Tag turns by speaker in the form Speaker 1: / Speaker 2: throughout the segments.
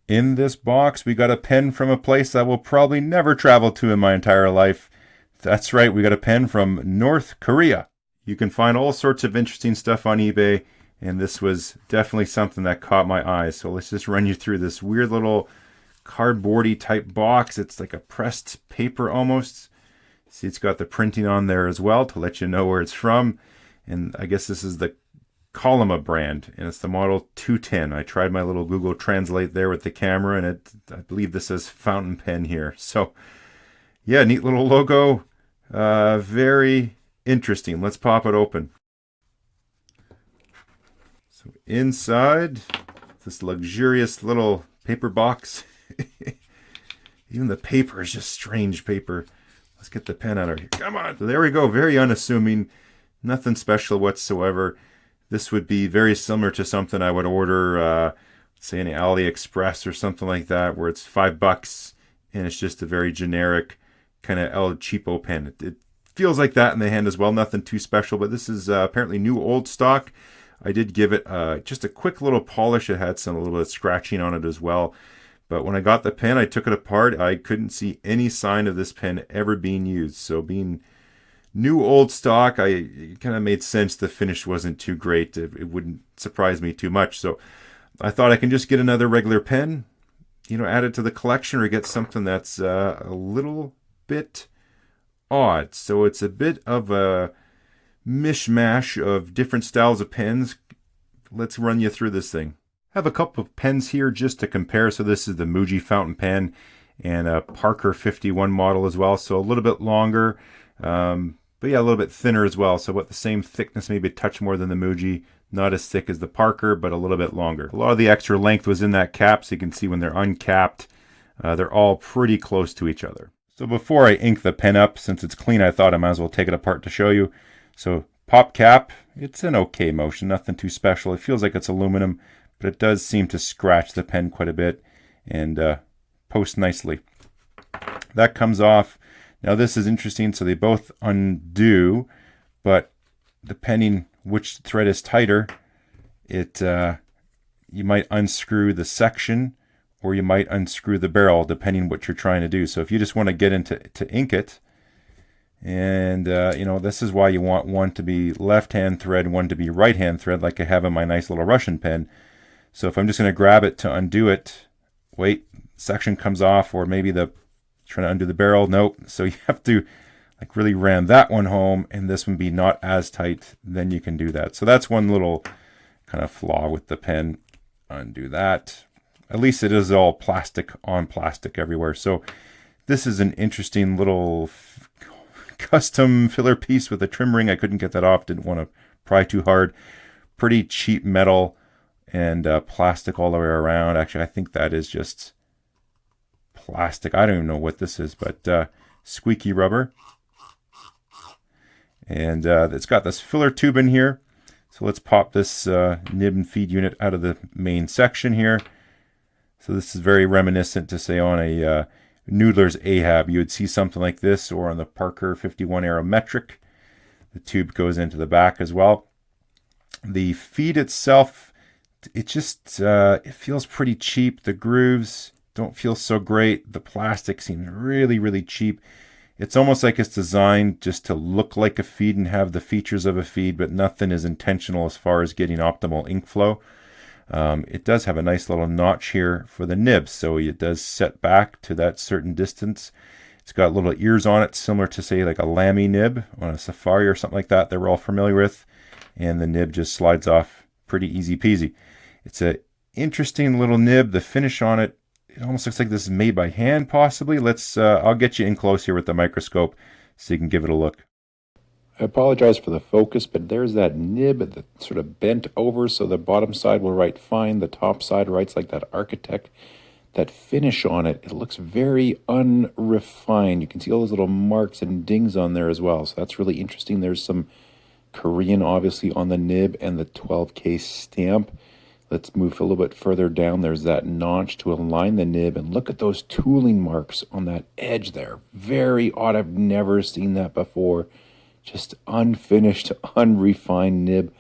Speaker 1: In this box, we got a pen from a place I will probably never travel to in my entire life. That's right, we got a pen from North Korea. You can find all sorts of interesting stuff on eBay, and this was definitely something that caught my eye. So let's just run you through this weird little cardboardy type box. It's like a pressed paper almost. See, it's got the printing on there as well to let you know where it's from. And I guess this is the Colima brand, and it's the model 210. I tried my little Google Translate there with the camera, and I believe this says fountain pen here. So, yeah, neat little logo. Very interesting. Let's pop it open. So inside, this luxurious little paper box. Even the paper is just strange paper. Let's get the pen out of here. Come on. So there we go. Very unassuming. Nothing special whatsoever. This would be very similar to something I would order, say, in AliExpress or something like that, where it's $5 and it's just a very generic kind of El Cheapo pen. It feels like that in the hand as well. Nothing too special, but this is apparently new old stock. I did give it just a quick little polish. It had a little bit of scratching on it as well. But when I got the pen, I took it apart. I couldn't see any sign of this pen ever being used. So being new old stock, it kind of made sense the finish wasn't too great. It wouldn't surprise me too much. So I thought I can just get another regular pen, add it to the collection, or get something that's a little bit odd. So it's a bit of a mishmash of different styles of pens. Let's run you through this thing. I have a couple of pens here just to compare. So this is the Muji fountain pen and a Parker 51 model as well. So a little bit longer. But yeah, a little bit thinner as well. So about the same thickness, maybe a touch more than the Muji. Not as thick as the Parker, but a little bit longer. A lot of the extra length was in that cap, so you can see when they're uncapped, they're all pretty close to each other. So before I ink the pen up, since it's clean, I thought I might as well take it apart to show you. So pop cap, it's an okay motion, nothing too special. It feels like it's aluminum, but it does seem to scratch the pen quite a bit and post nicely. That comes off. Now this is interesting, so they both undo, but depending which thread is tighter, you might unscrew the section or you might unscrew the barrel, depending what you're trying to do. So if you just want to get into ink it, and this is why you want one to be left-hand thread, one to be right-hand thread, like I have in my nice little Russian pen. So if I'm just going to grab it to undo it, wait, section comes off, or maybe trying to undo the barrel. Nope. So you have to really ram that one home, and this one be not as tight. Then you can do that. So that's one little kind of flaw with the pen. Undo that. At least it is all plastic on plastic everywhere. So this is an interesting little custom filler piece with a trim ring. I couldn't get that off. Didn't want to pry too hard. Pretty cheap metal and plastic all the way around. Actually, I think that is just plastic. I don't even know what this is, but squeaky rubber. And it's got this filler tube in here. So let's pop this nib and feed unit out of the main section here. So this is very reminiscent to, say, on a Noodler's Ahab. You would see something like this, or on the Parker 51 Aerometric. The tube goes into the back as well. The feed itself, it just it feels pretty cheap. The grooves don't feel so great. The plastic seems really, really cheap. It's almost like it's designed just to look like a feed and have the features of a feed, but nothing is intentional as far as getting optimal ink flow. It does have a nice little notch here for the nib, so it does set back to that certain distance. It's got little ears on it, similar to, say, like a Lamy nib on a Safari or something like that we're all familiar with. And the nib just slides off pretty easy peasy. It's an interesting little nib. The finish on it, it almost looks like this is made by hand, possibly. I'll get you in close here with the microscope so you can give it a look. I apologize for the focus, but there's that nib that sort of bent over, so the bottom side will write fine. The top side writes like that architect. That finish on it, it looks very unrefined. You can see all those little marks and dings on there as well. So that's really interesting. There's some Korean, obviously, on the nib and the 12K stamp. Let's move a little bit further down. There's that notch to align the nib. And look at those tooling marks on that edge there. Very odd. I've never seen that before. Just unfinished, unrefined nib.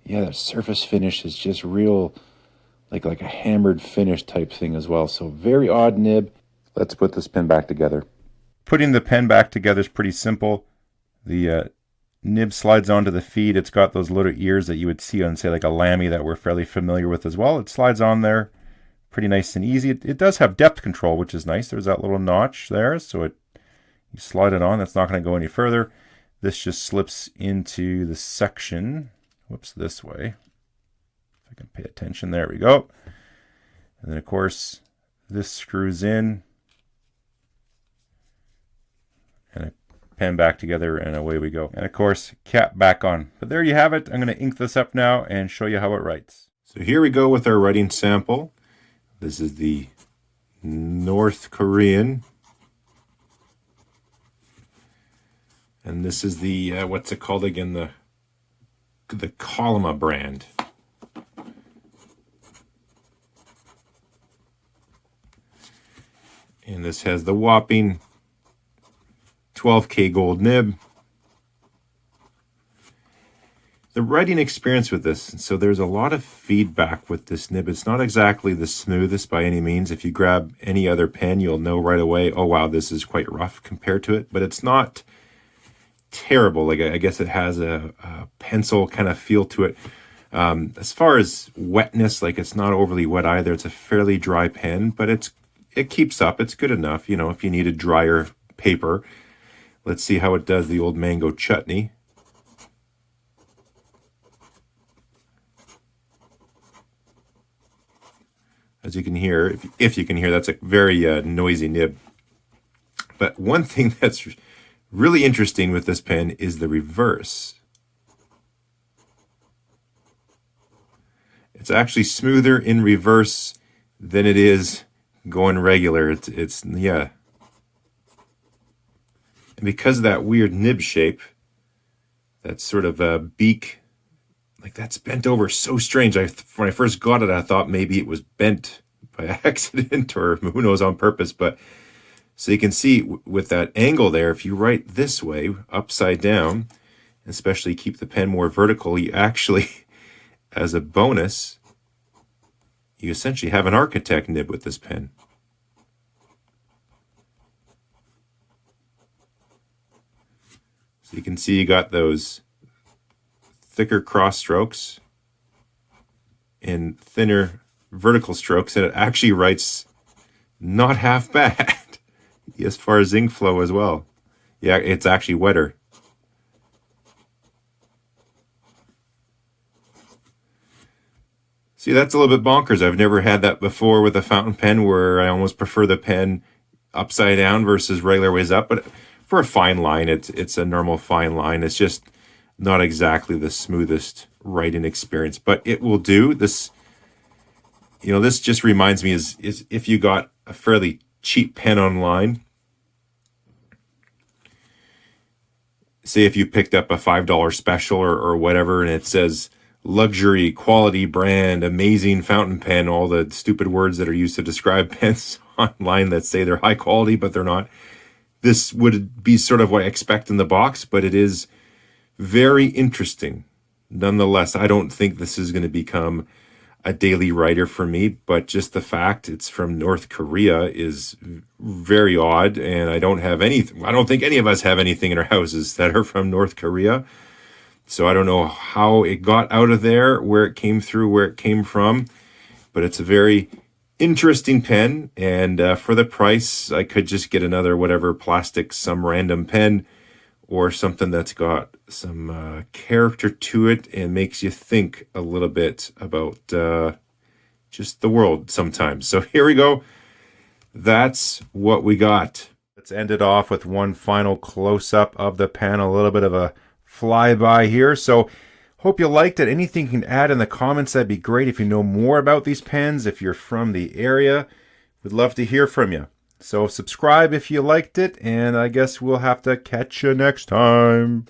Speaker 1: Yeah, that surface finish is just real like a hammered finish type thing as well. So very odd nib. Let's put this pen back together. Putting the pen back together is pretty simple. The nib slides onto the feed. It's got those little ears that you would see on, say, like a Lamy that we're fairly familiar with as well. It slides on there pretty nice and easy. It does have depth control, which is nice. There's that little notch there, so you slide it on. That's not going to go any further. This just slips into the section. Whoops, this way. If I can pay attention, there we go. And then, of course, this screws in. And a pen back together, and away we go. And of course, cap back on. But there you have it. I'm going to ink this up now and show you how it writes. So here we go with our writing sample. This is the North Korean. And this is the, what's it called again? The Kolma brand. And this has the whopping 12K gold nib. The writing experience with this, so there's a lot of feedback with this nib. It's not exactly the smoothest by any means. If you grab any other pen, you'll know right away, oh wow, this is quite rough compared to it, but it's not terrible. Like, I guess it has a pencil kind of feel to it. As far as wetness, like, it's not overly wet either. It's a fairly dry pen, but it keeps up. It's good enough, you know, if you need a drier paper. Let's see how it does the old mango chutney. As you can hear, if you can hear, that's a very noisy nib. But one thing that's really interesting with this pen is the reverse. It's actually smoother in reverse than it is going regular. It's yeah. And because of that weird nib shape, that sort of a beak, like, that's bent over so strange. When I first got it, I thought maybe it was bent by accident or who knows, on purpose. But so you can see with that angle there, if you write this way, upside down, especially keep the pen more vertical, you actually, as a bonus, you essentially have an architect nib with this pen. So you can see you got those thicker cross strokes and thinner vertical strokes, and it actually writes not half bad as far as ink flow as well. Yeah, it's actually wetter. See, that's a little bit bonkers. I've never had that before with a fountain pen, where I almost prefer the pen upside down versus regular ways up. But for a fine line, it's a normal fine line. It's just not exactly the smoothest writing experience, but it will do. This, you know, this just reminds me is if you got a fairly cheap pen online, say if you picked up a $5 special or whatever, and it says luxury, quality, brand, amazing fountain pen, all the stupid words that are used to describe pens online that say they're high quality, but they're not. This would be sort of what I expect in the box, but it is very interesting. Nonetheless, I don't think this is going to become a daily writer for me, but just the fact it's from North Korea is very odd, and I don't think any of us have anything in our houses that are from North Korea. So I don't know how it got out of there, where it came through, where it came from, but it's a very interesting pen, and for the price, I could just get another whatever plastic, some random pen, or something that's got some character to it and makes you think a little bit about just the world sometimes. So here we go. That's what we got. Let's end it off with one final close-up of the pen, a little bit of a flyby here. So hope you liked it. Anything you can add in the comments, that'd be great. If you know more about these pens, if you're from the area, we'd love to hear from you. So subscribe if you liked it, and I guess we'll have to catch you next time.